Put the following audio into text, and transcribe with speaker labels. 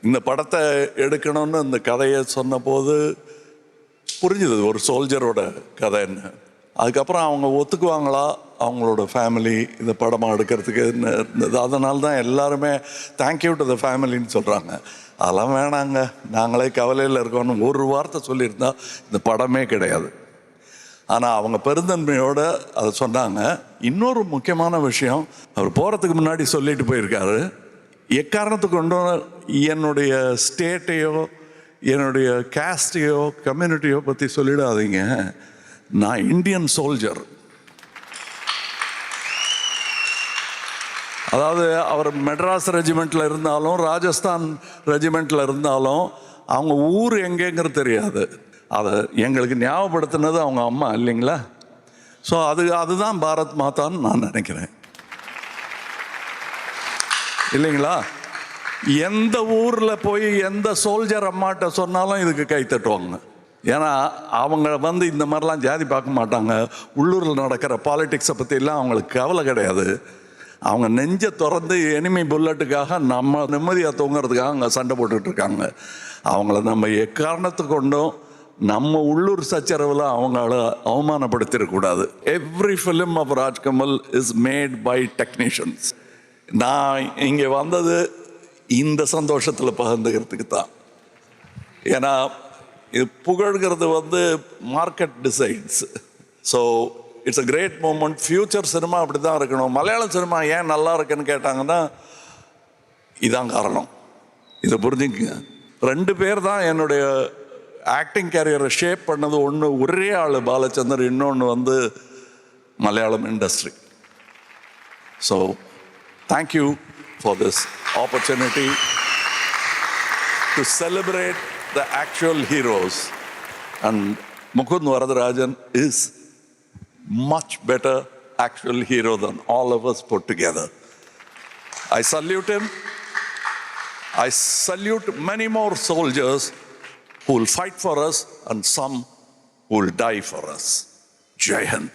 Speaker 1: இந்த படத்தை எடுக்கணும்னு இந்த கதையை சொன்னபோது புரிஞ்சுது ஒரு சோல்ஜரோட கதைன்னு. அதுக்கப்புறம் அவங்க ஒத்துக்குவாங்களா அவங்களோட ஃபேமிலி இந்த படமாக எடுக்கிறதுக்கு இருந்தது. அதனால தான் எல்லாருமே தேங்க்யூ டு த ஃபேமிலின்னு சொல்கிறாங்க. அதெல்லாம் வேணாங்க, நாங்களே கவலையில் இருக்கோன்னு ஒரு வார்த்தை சொல்லியிருந்தா இந்த படமே கிடையாது. ஆனால் அவங்க பெருந்தன்மையோடு அதை சொன்னாங்க. இன்னொரு முக்கியமான விஷயம், அவர் போகிறதுக்கு முன்னாடி சொல்லிட்டு போயிருக்காரு, எக்காரணத்துக்கு கொண்டும் என்னுடைய ஸ்டேட்டையோ என்னுடைய கேஸ்டையோ கம்யூனிட்டியோ பற்றி சொல்லிடாதீங்க, நான் இந்தியன் சோல்ஜர். அதாவது அவர் மெட்ராஸ் ரெஜிமெண்ட்டில் இருந்தாலும் ராஜஸ்தான் ரெஜிமெண்ட்டில் இருந்தாலும் அவங்க ஊர் எங்கேங்கிறது தெரியாது. அதை எங்களுக்கு ஞாபகப்படுத்தினது அவங்க அம்மா இல்லைங்களா? ஸோ அதுதான் பாரத் மாதான்னு நான் நினைக்கிறேன், இல்லைங்களா? எந்த ஊரில் போய் எந்த சோல்ஜர் அம்மாட்ட சொன்னாலும் இதுக்கு கை தட்டுவாங்க. ஏன்னா அவங்க இந்த மாதிரிலாம் ஜாதி பார்க்க மாட்டாங்க. உள்ளூரில் நடக்கிற பாலிடிக்ஸை பற்றிலாம் அவங்களுக்கு கவலை கிடையாது. அவங்க நெஞ்சை திறந்து எனிமி புல்லட்டுக்காக நம்ம நிம்மதியாக தூங்குறதுக்காக அங்கே சண்டை போட்டுட்டு இருக்காங்க. அவங்கள நம்ம எக்காரணத்துக்கு கொண்டும் நம்ம உள்ளூர் சச்சரவில் அவங்கள அவமானப்படுத்திடக்கூடாது. Every film of Rajkamal is made by technicians. நான் இங்கே வந்தது இந்த சந்தோஷத்தில் பகிர்ந்துக்கிறதுக்கு தான். ஏன்னா இது புகழ்கிறது market decides. So it's a great moment. Future cinema அப்படி தான் இருக்கணும். மலையாள சினிமா ஏன் நல்லா இருக்குன்னு கேட்டாங்கன்னா இதான் காரணம். இதை புரிஞ்சுக்குங்க. 2 பேர் தான் என்னுடைய ஆக்டிங் கேரியரை ஷேப் பண்ணது. ஒன்று ஒரே ஆள் பாலச்சந்தர், இன்னொன்று Malayalam industry. So thank you for this opportunity to celebrate the actual heroes, and Mukund Varadarajan is much better actual hero than all of us put together. I salute him. I salute many more soldiers who will fight for us and some who will die for us. Jai Hind.